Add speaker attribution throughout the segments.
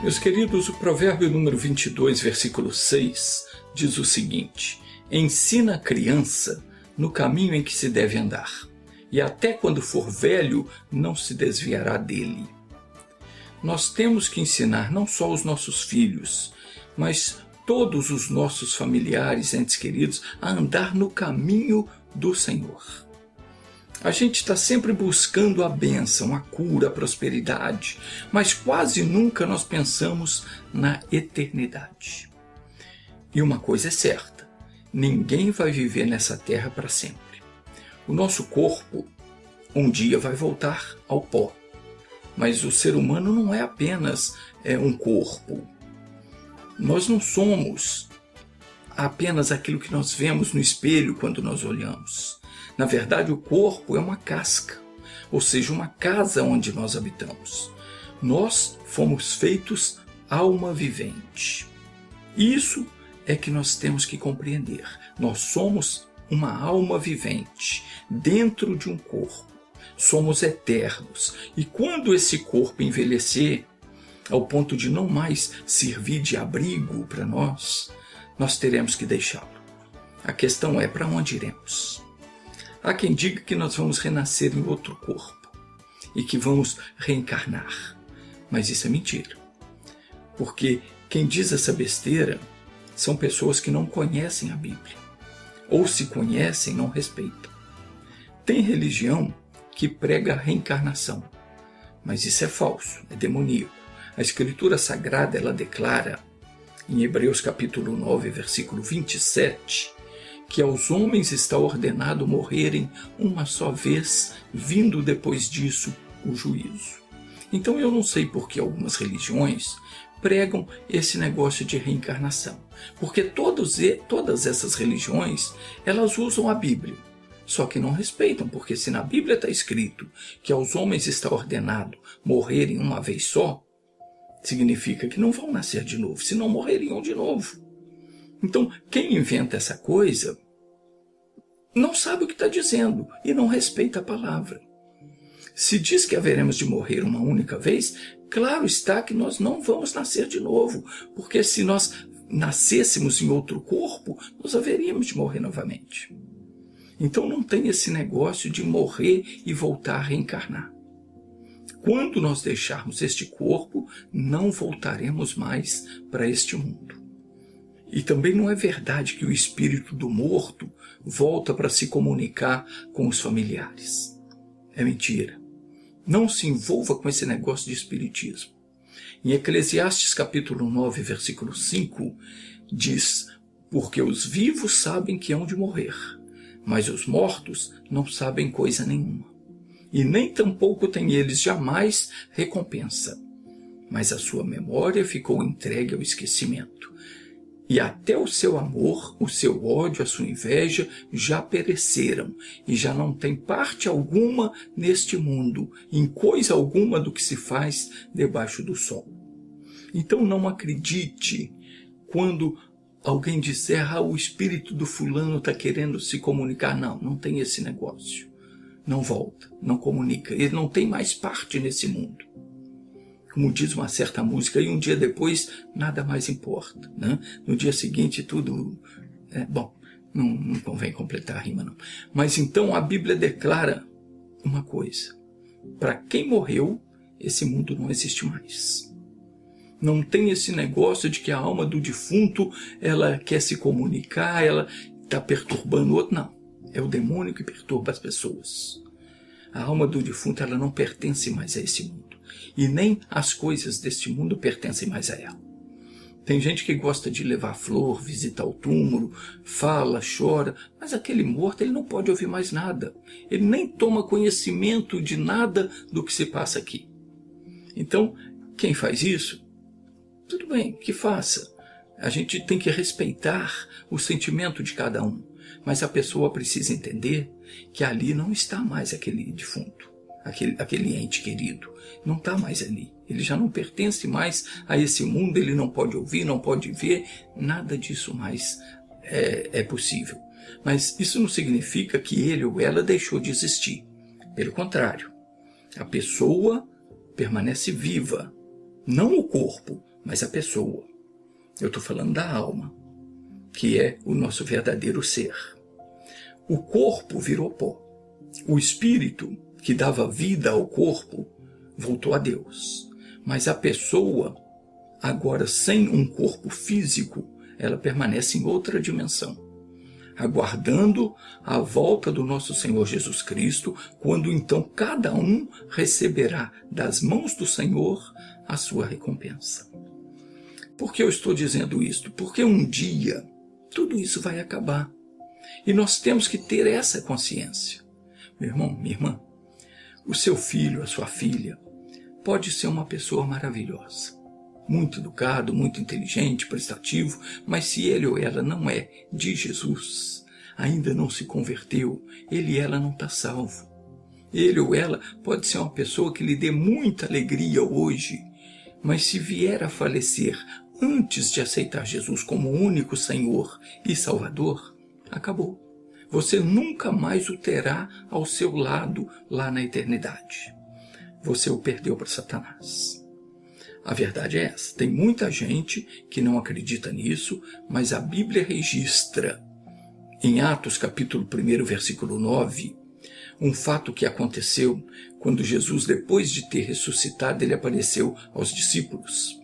Speaker 1: Meus queridos, o provérbio número 22, versículo 6, diz o seguinte: ensina a criança no caminho em que se deve andar, e até quando for velho não se desviará dele. Nós temos que ensinar não só os nossos filhos, mas todos os nossos familiares, entes queridos, a andar no caminho do Senhor. A gente está sempre buscando a bênção, a cura, a prosperidade, mas quase nunca nós pensamos na eternidade. E uma coisa é certa: ninguém vai viver nessa terra para sempre. O nosso corpo um dia vai voltar ao pó, mas o ser humano não é apenas um corpo. Nós não somos apenas aquilo que nós vemos no espelho quando nós olhamos. Na verdade, o corpo é uma casca, ou seja, uma casa onde nós habitamos. Nós fomos feitos alma vivente. Isso é que nós temos que compreender. Nós somos uma alma vivente dentro de um corpo. Somos eternos. E quando esse corpo envelhecer, ao ponto de não mais servir de abrigo para nós teremos que deixá-lo. A questão é: para onde iremos? Há quem diga que nós vamos renascer em outro corpo e que vamos reencarnar. Mas isso é mentira. Porque quem diz essa besteira são pessoas que não conhecem a Bíblia. Ou se conhecem, não respeitam. Tem religião que prega a reencarnação. Mas isso é falso, é demoníaco. A Escritura Sagrada, ela declara, em Hebreus capítulo 9, versículo 27, que aos homens está ordenado morrerem uma só vez, vindo depois disso o juízo. Então eu não sei por que algumas religiões pregam esse negócio de reencarnação. Porque todas essas religiões, elas usam a Bíblia. Só que não respeitam, porque se na Bíblia está escrito que aos homens está ordenado morrerem uma vez só, significa que não vão nascer de novo, senão morreriam de novo. Então, quem inventa essa coisa não sabe o que está dizendo e não respeita a palavra. Se diz que haveremos de morrer uma única vez, claro está que nós não vamos nascer de novo, porque se nós nascêssemos em outro corpo, nós haveríamos de morrer novamente. Então não tem esse negócio de morrer e voltar a reencarnar. Quando nós deixarmos este corpo, não voltaremos mais para este mundo. E também não é verdade que o espírito do morto volta para se comunicar com os familiares. É mentira. Não se envolva com esse negócio de espiritismo. Em Eclesiastes capítulo 9, versículo 5, diz: porque os vivos sabem que hão de morrer, mas os mortos não sabem coisa nenhuma. E nem tampouco têm eles jamais recompensa. Mas a sua memória ficou entregue ao esquecimento. E até o seu amor, o seu ódio, a sua inveja já pereceram, e já não tem parte alguma neste mundo, em coisa alguma do que se faz debaixo do sol. Então não acredite quando alguém disser: o espírito do fulano está querendo se comunicar. Não tem esse negócio. Não volta, não comunica, ele não tem mais parte nesse mundo. Como diz uma certa música, e um dia depois nada mais importa, né? No dia seguinte tudo... não convém completar a rima não. Mas então a Bíblia declara uma coisa: para quem morreu, esse mundo não existe mais. Não tem esse negócio de que a alma do defunto, ela quer se comunicar, ela está perturbando o outro. Não, é o demônio que perturba as pessoas. A alma do defunto, ela não pertence mais a esse mundo. E nem as coisas deste mundo pertencem mais a ela. Tem gente que gosta de levar flor, visitar o túmulo, fala, chora, mas aquele morto, ele não pode ouvir mais nada. Ele nem toma conhecimento de nada do que se passa aqui. Então, quem faz isso, tudo bem, que faça. A gente tem que respeitar o sentimento de cada um. Mas a pessoa precisa entender que ali não está mais aquele defunto. Aquele ente querido, não está mais ali. Ele já não pertence mais a esse mundo, ele não pode ouvir, não pode ver, nada disso mais é possível. Mas isso não significa que ele ou ela deixou de existir. Pelo contrário, a pessoa permanece viva. Não o corpo, mas a pessoa. Eu estou falando da alma, que é o nosso verdadeiro ser. O corpo virou pó. O espírito, que dava vida ao corpo, voltou a Deus. Mas a pessoa, agora sem um corpo físico, ela permanece em outra dimensão, aguardando a volta do nosso Senhor Jesus Cristo, quando então cada um receberá das mãos do Senhor a sua recompensa. Por que eu estou dizendo isto? Porque um dia tudo isso vai acabar. E nós temos que ter essa consciência. Meu irmão, minha irmã, o seu filho, a sua filha, pode ser uma pessoa maravilhosa, muito educado, muito inteligente, prestativo, mas se ele ou ela não é de Jesus, ainda não se converteu, ele e ela não está salvo. Ele ou ela pode ser uma pessoa que lhe dê muita alegria hoje, mas se vier a falecer antes de aceitar Jesus como único Senhor e Salvador, acabou. Você nunca mais o terá ao seu lado lá na eternidade. Você o perdeu para Satanás. A verdade é essa. Tem muita gente que não acredita nisso, mas a Bíblia registra, em Atos capítulo 1, versículo 9, um fato que aconteceu quando Jesus, depois de ter ressuscitado, ele apareceu aos discípulos.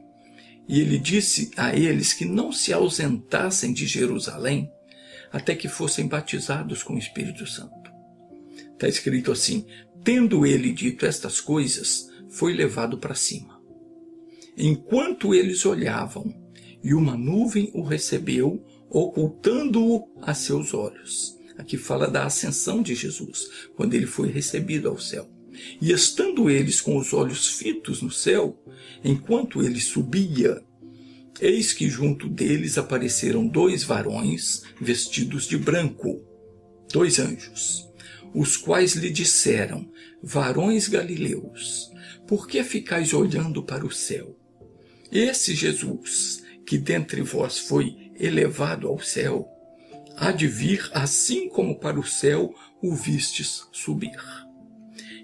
Speaker 1: E ele disse a eles que não se ausentassem de Jerusalém até que fossem batizados com o Espírito Santo. Está escrito assim: tendo ele dito estas coisas, foi levado para cima. Enquanto eles olhavam, e uma nuvem o recebeu, ocultando-o a seus olhos. Aqui fala da ascensão de Jesus, quando ele foi recebido ao céu. E estando eles com os olhos fitos no céu, enquanto ele subia, eis que junto deles apareceram 2 varões vestidos de branco, 2 anjos, os quais lhe disseram: varões galileus, por que ficais olhando para o céu? Esse Jesus, que dentre vós foi elevado ao céu, há de vir assim como para o céu o vistes subir.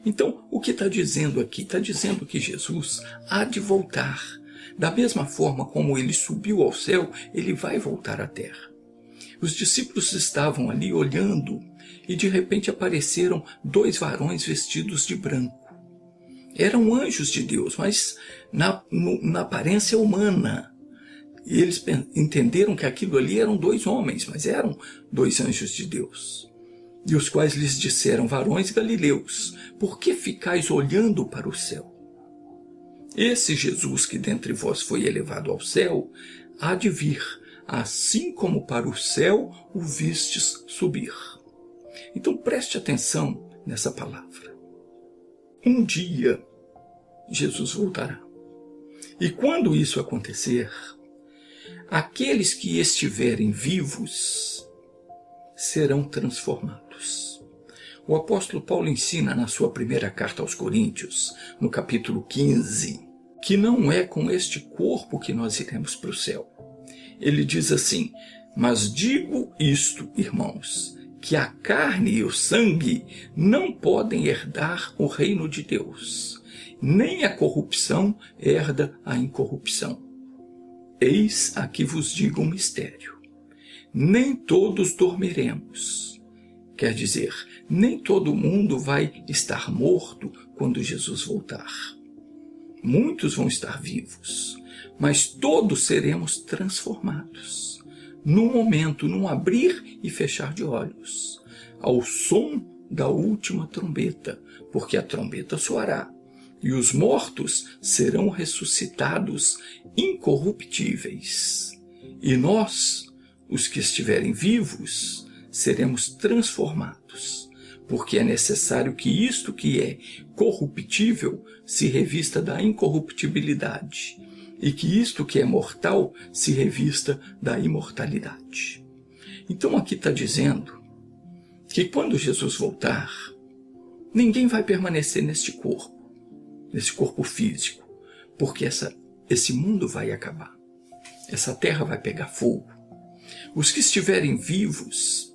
Speaker 1: Então, o que está dizendo aqui? Está dizendo que Jesus há de voltar. Da mesma forma como ele subiu ao céu, ele vai voltar à terra. Os discípulos estavam ali olhando e de repente apareceram 2 varões vestidos de branco. Eram anjos de Deus, mas na aparência humana. E eles entenderam que aquilo ali eram 2 homens, mas eram 2 anjos de Deus. E os quais lhes disseram: varões galileus, por que ficais olhando para o céu? Esse Jesus que dentre vós foi elevado ao céu, há de vir, assim como para o céu o vistes subir. Então preste atenção nessa palavra. Um dia, Jesus voltará. E quando isso acontecer, aqueles que estiverem vivos serão transformados. O apóstolo Paulo ensina na sua primeira carta aos Coríntios, no capítulo 15, que não é com este corpo que nós iremos para o céu. Ele diz assim: mas digo isto, irmãos, que a carne e o sangue não podem herdar o reino de Deus, nem a corrupção herda a incorrupção. Eis aqui vos digo um mistério: nem todos dormiremos. Quer dizer, nem todo mundo vai estar morto quando Jesus voltar. Muitos vão estar vivos, mas todos seremos transformados. Num momento, num abrir e fechar de olhos, ao som da última trombeta, porque a trombeta soará, e os mortos serão ressuscitados incorruptíveis. E nós, os que estiverem vivos, seremos transformados, porque é necessário que isto que é corruptível se revista da incorruptibilidade, e que isto que é mortal se revista da imortalidade. Então aqui está dizendo que quando Jesus voltar, ninguém vai permanecer neste corpo físico, porque esse mundo vai acabar, essa terra vai pegar fogo. Os que estiverem vivos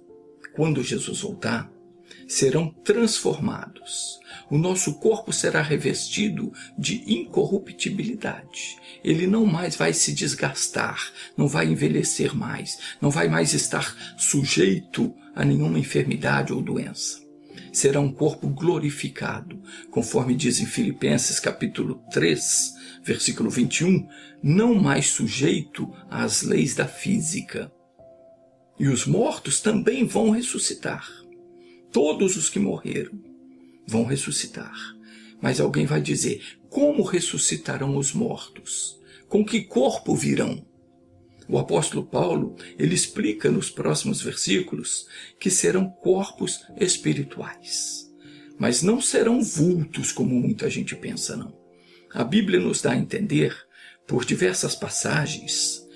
Speaker 1: quando Jesus voltar, serão transformados. O nosso corpo será revestido de incorruptibilidade. Ele não mais vai se desgastar, não vai envelhecer mais, não vai mais estar sujeito a nenhuma enfermidade ou doença. Será um corpo glorificado, conforme diz em Filipenses capítulo 3, versículo 21, não mais sujeito às leis da física. E os mortos também vão ressuscitar. Todos os que morreram vão ressuscitar. Mas alguém vai dizer, como ressuscitarão os mortos? Com que corpo virão? O apóstolo Paulo, ele explica nos próximos versículos que serão corpos espirituais. Mas não serão vultos como muita gente pensa, não. A Bíblia nos dá a entender, por diversas passagens,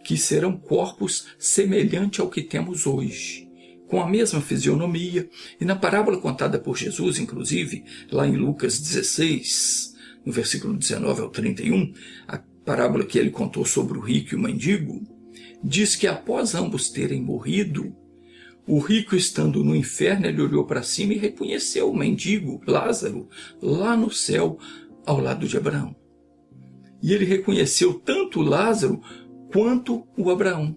Speaker 1: que serão corpos semelhantes ao que temos hoje, com a mesma fisionomia. E na parábola contada por Jesus, inclusive, lá em Lucas 16, no versículo 19 ao 31, a parábola que ele contou sobre o rico e o mendigo, diz que após ambos terem morrido, o rico, estando no inferno, ele olhou para cima e reconheceu o mendigo, Lázaro, lá no céu, ao lado de Abraão. E ele reconheceu tanto Lázaro quanto o Abraão.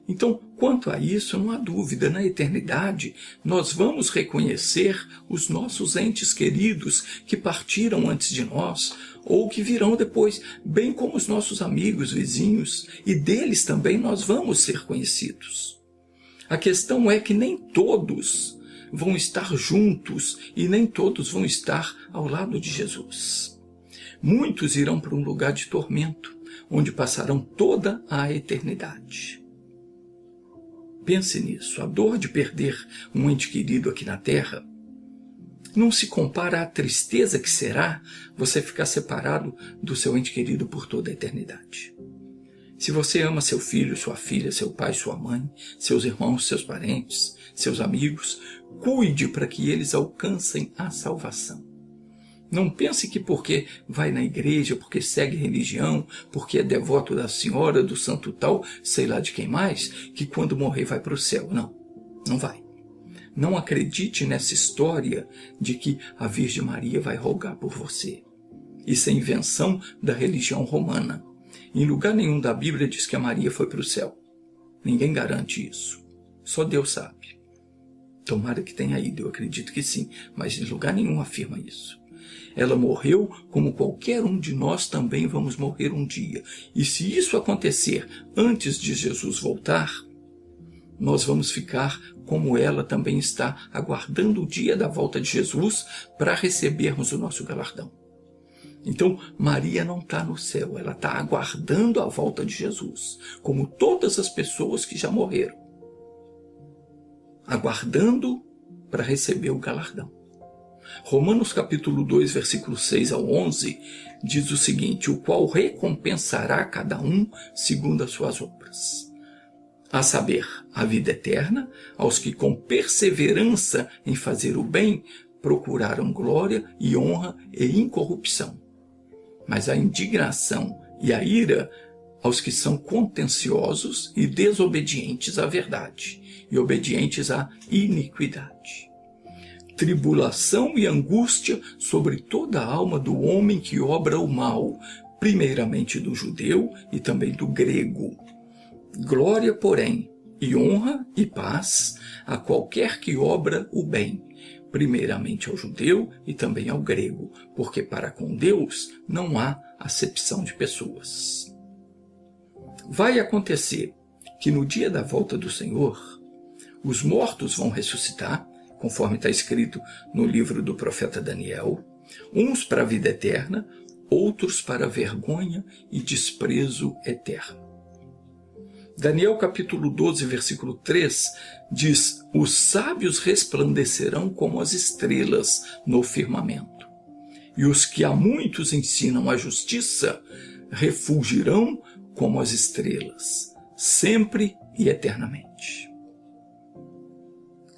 Speaker 1: Então, quanto a isso, não há dúvida, na eternidade, nós vamos reconhecer os nossos entes queridos que partiram antes de nós, ou que virão depois, bem como os nossos amigos, vizinhos, e deles também nós vamos ser conhecidos. A questão é que nem todos vão estar juntos e nem todos vão estar ao lado de Jesus. Muitos irão para um lugar de tormento, onde passarão toda a eternidade. Pense nisso, a dor de perder um ente querido aqui na Terra não se compara à tristeza que será você ficar separado do seu ente querido por toda a eternidade. Se você ama seu filho, sua filha, seu pai, sua mãe, seus irmãos, seus parentes, seus amigos, cuide para que eles alcancem a salvação. Não pense que porque vai na igreja, porque segue religião, porque é devoto da senhora, do santo tal, sei lá de quem mais, que quando morrer vai para o céu. Não, não vai. Não acredite nessa história de que a Virgem Maria vai rogar por você. Isso é invenção da religião romana. Em lugar nenhum da Bíblia diz que a Maria foi para o céu. Ninguém garante isso. Só Deus sabe. Tomara que tenha ido, eu acredito que sim, mas em lugar nenhum afirma isso. Ela morreu como qualquer um de nós também vamos morrer um dia. E se isso acontecer antes de Jesus voltar, nós vamos ficar como ela também está, aguardando o dia da volta de Jesus para recebermos o nosso galardão. Então, Maria não está no céu, ela está aguardando a volta de Jesus, como todas as pessoas que já morreram, aguardando para receber o galardão. Romanos capítulo 2, versículo 6 ao 11, diz o seguinte, o qual recompensará cada um segundo as suas obras. A saber, a vida eterna, aos que com perseverança em fazer o bem, procuraram glória e honra e incorrupção. Mas a indignação e a ira aos que são contenciosos e desobedientes à verdade, e obedientes à iniquidade. Tribulação e angústia sobre toda a alma do homem que obra o mal, primeiramente do judeu e também do grego. Glória, porém, e honra e paz a qualquer que obra o bem, primeiramente ao judeu e também ao grego, porque para com Deus não há acepção de pessoas. Vai acontecer que no dia da volta do Senhor, os mortos vão ressuscitar, conforme está escrito no livro do profeta Daniel, uns para a vida eterna, outros para a vergonha e desprezo eterno. Daniel capítulo 12, versículo 3, diz, os sábios resplandecerão como as estrelas no firmamento, e os que a muitos ensinam a justiça refulgirão como as estrelas, sempre e eternamente.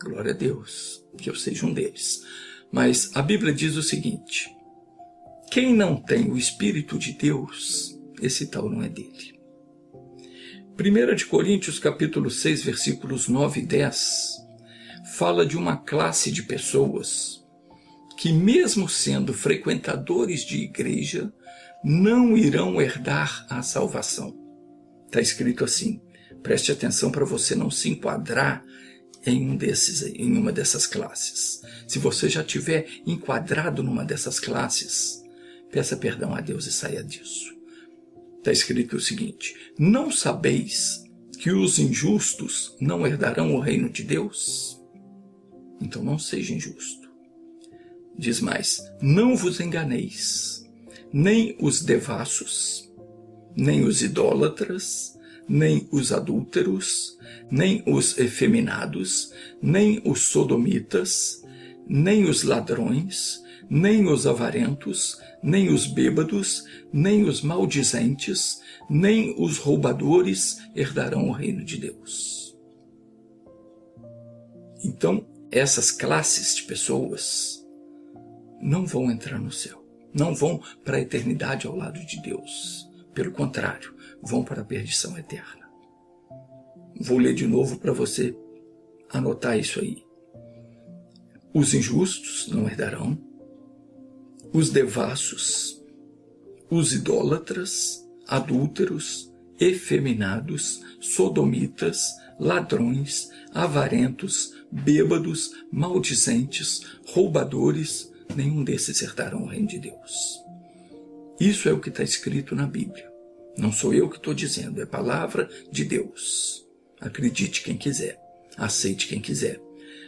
Speaker 1: Glória a Deus, que eu seja um deles. Mas a Bíblia diz o seguinte, quem não tem o Espírito de Deus, esse tal não é dele. 1 Coríntios capítulo 6, versículos 9 e 10, fala de uma classe de pessoas que, mesmo sendo frequentadores de igreja, não irão herdar a salvação. Está escrito assim, preste atenção para você não se enquadrar em uma dessas classes. Se você já tiver enquadrado numa dessas classes, peça perdão a Deus e saia disso. Está escrito o seguinte: não sabeis que os injustos não herdarão o reino de Deus? Então não seja injusto. Diz mais, não vos enganeis, nem os devassos, nem os idólatras, nem os adúlteros, nem os efeminados, nem os sodomitas, nem os ladrões, nem os avarentos, nem os bêbados, nem os maldizentes, nem os roubadores herdarão o reino de Deus. Então, essas classes de pessoas não vão entrar no céu, não vão para a eternidade ao lado de Deus. Pelo contrário, vão para a perdição eterna. Vou ler de novo para você anotar isso aí. Os injustos não herdarão, os devassos, os idólatras, adúlteros, efeminados, sodomitas, ladrões, avarentos, bêbados, maldizentes, roubadores, nenhum desses herdarão o reino de Deus. Isso é o que está escrito na Bíblia. Não sou eu que estou dizendo, é a palavra de Deus. Acredite quem quiser, aceite quem quiser.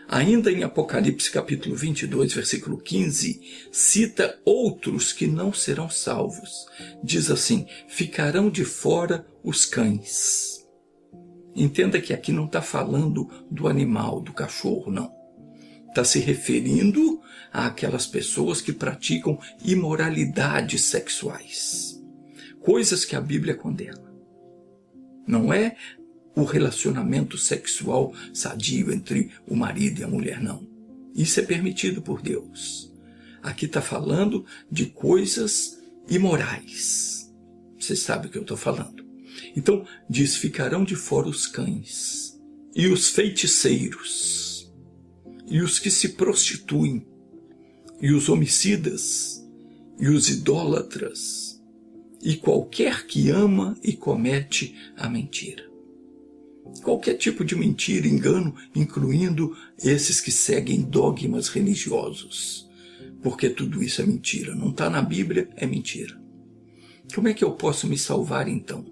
Speaker 1: Ainda em Apocalipse capítulo 22, versículo 15, cita outros que não serão salvos. Diz assim, ficarão de fora os cães. Entenda que aqui não está falando do animal, do cachorro, não. Está se referindo àquelas pessoas que praticam imoralidades sexuais. Coisas que a Bíblia condena. Não é o relacionamento sexual sadio entre o marido e a mulher, não. Isso é permitido por Deus. Aqui está falando de coisas imorais. Você sabe o que eu estou falando. Então, diz, ficarão de fora os cães, e os feiticeiros, e os que se prostituem, e os homicidas, e os idólatras, e qualquer que ama e comete a mentira. Qualquer tipo de mentira, engano, incluindo esses que seguem dogmas religiosos. Porque tudo isso é mentira. Não está na Bíblia, é mentira. Como é que eu posso me salvar então?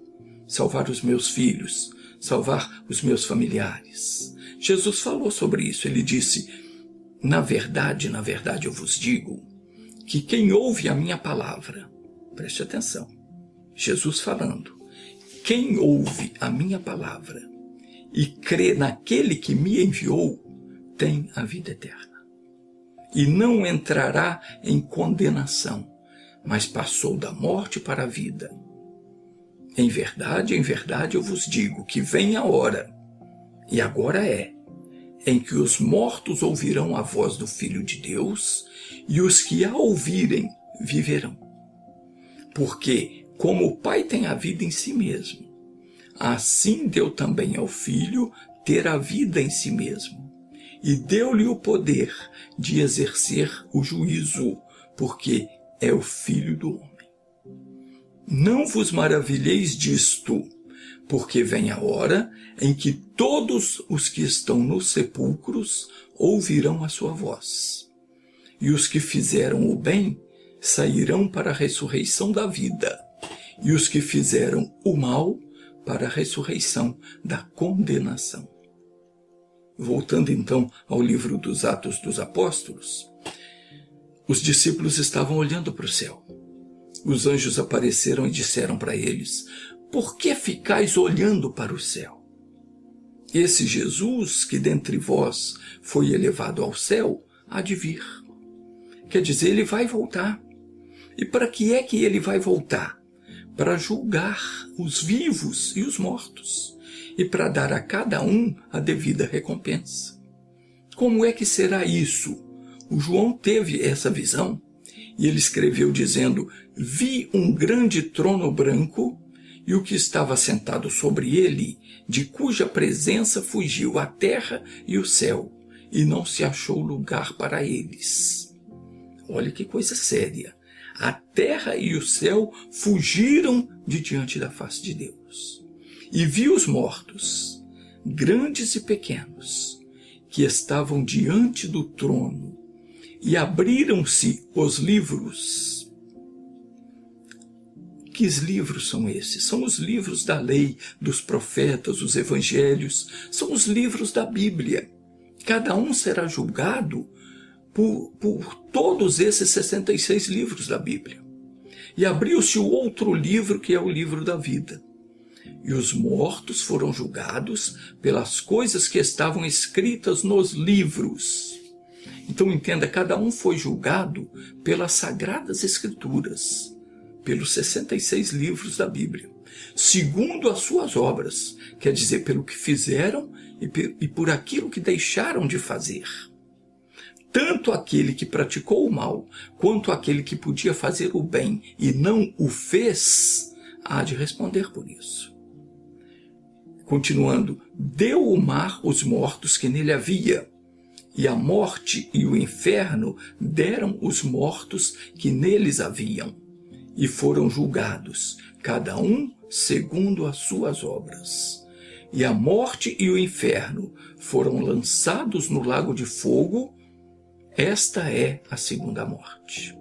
Speaker 1: Salvar os meus filhos, salvar os meus familiares. Jesus falou sobre isso. Ele disse, na verdade eu vos digo, que quem ouve a minha palavra, preste atenção, Jesus falando, quem ouve a minha palavra e crê naquele que me enviou, tem a vida eterna. E não entrará em condenação, mas passou da morte para a vida. Em verdade eu vos digo que vem a hora, e agora é, em que os mortos ouvirão a voz do Filho de Deus, e os que a ouvirem viverão. Porque, como o Pai tem a vida em si mesmo, assim deu também ao Filho ter a vida em si mesmo, e deu-lhe o poder de exercer o juízo, porque é o Filho do homem. Não vos maravilheis disto, porque vem a hora em que todos os que estão nos sepulcros ouvirão a sua voz, e os que fizeram o bem sairão para a ressurreição da vida, e os que fizeram o mal para a ressurreição da condenação. Voltando então ao livro dos Atos dos Apóstolos, os discípulos estavam olhando para o céu. Os anjos apareceram e disseram para eles, por que ficais olhando para o céu? Esse Jesus que dentre vós foi elevado ao céu, há de vir. Quer dizer, ele vai voltar. E para que é que ele vai voltar? Para julgar os vivos e os mortos, e para dar a cada um a devida recompensa. Como é que será isso? O João teve essa visão, e ele escreveu dizendo, vi um grande trono branco, e o que estava sentado sobre ele, de cuja presença fugiu a terra e o céu, e não se achou lugar para eles. Olha que coisa séria. A terra e o céu fugiram de diante da face de Deus. E viu os mortos, grandes e pequenos, que estavam diante do trono, e abriram-se os livros. Que livros são esses? São os livros da lei, dos profetas, os evangelhos, são os livros da Bíblia. Cada um será julgado por todos esses 66 livros da Bíblia. E abriu-se o outro livro, que é o livro da vida. E os mortos foram julgados pelas coisas que estavam escritas nos livros. Então entenda, cada um foi julgado pelas Sagradas Escrituras, pelos 66 livros da Bíblia, segundo as suas obras, quer dizer, pelo que fizeram e por aquilo que deixaram de fazer. Tanto aquele que praticou o mal, quanto aquele que podia fazer o bem e não o fez, há de responder por isso. Continuando, deu o mar os mortos que nele havia, e a morte e o inferno deram os mortos que neles haviam, e foram julgados, cada um segundo as suas obras. E a morte e o inferno foram lançados no lago de fogo. Esta é a segunda morte.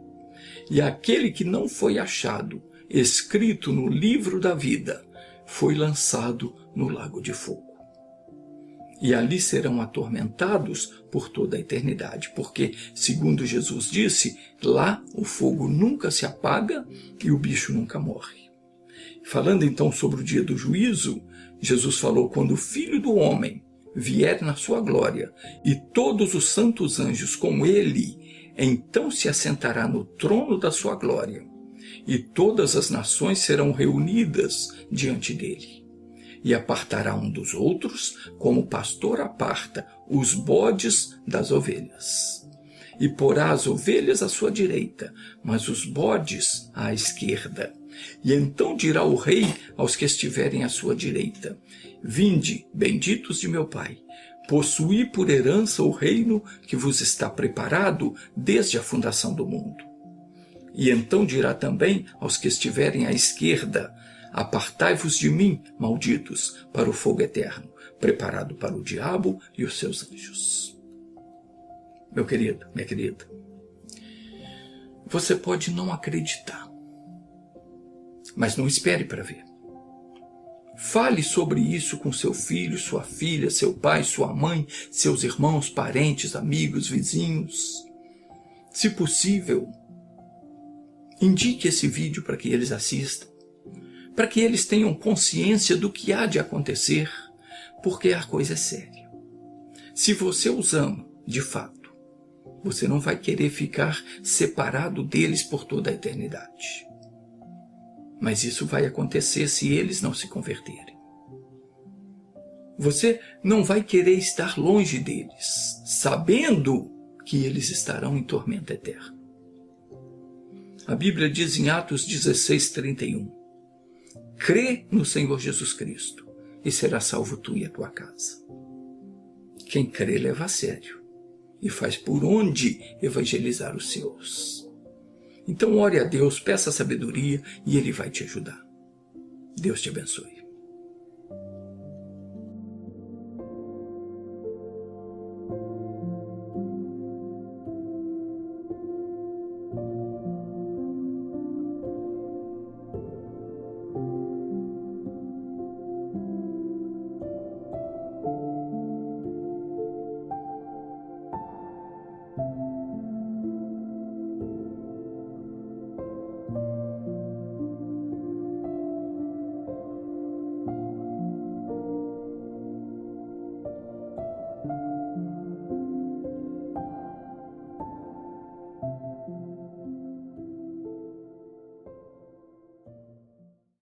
Speaker 1: E aquele que não foi achado, escrito no livro da vida, foi lançado no lago de fogo. E ali serão atormentados por toda a eternidade, porque, segundo Jesus disse, lá o fogo nunca se apaga e o bicho nunca morre. Falando então sobre o dia do juízo, Jesus falou: quando o Filho do Homem vier na sua glória e todos os santos anjos com ele, então se assentará no trono da sua glória, e todas as nações serão reunidas diante dele. E apartará um dos outros, como o pastor aparta os bodes das ovelhas. E porá as ovelhas à sua direita, mas os bodes à esquerda. E então dirá o rei aos que estiverem à sua direita: vinde, benditos de meu Pai, possuí por herança o reino que vos está preparado desde a fundação do mundo. E então dirá também aos que estiverem à esquerda: apartai-vos de mim, malditos, para o fogo eterno, preparado para o diabo e os seus anjos. Meu querido, minha querida, você pode não acreditar, mas não espere para ver. Fale sobre isso com seu filho, sua filha, seu pai, sua mãe, seus irmãos, parentes, amigos, vizinhos. Se possível, indique esse vídeo para que eles assistam, para que eles tenham consciência do que há de acontecer, porque a coisa é séria. Se você os ama, de fato, você não vai querer ficar separado deles por toda a eternidade. Mas isso vai acontecer se eles não se converterem. Você não vai querer estar longe deles, sabendo que eles estarão em tormento eterno. A Bíblia diz em Atos 16:31, crê no Senhor Jesus Cristo e será salvo tu e a tua casa. Quem crê leva a sério e faz por onde evangelizar os seus. Então ore a Deus, peça sabedoria e Ele vai te ajudar. Deus te abençoe.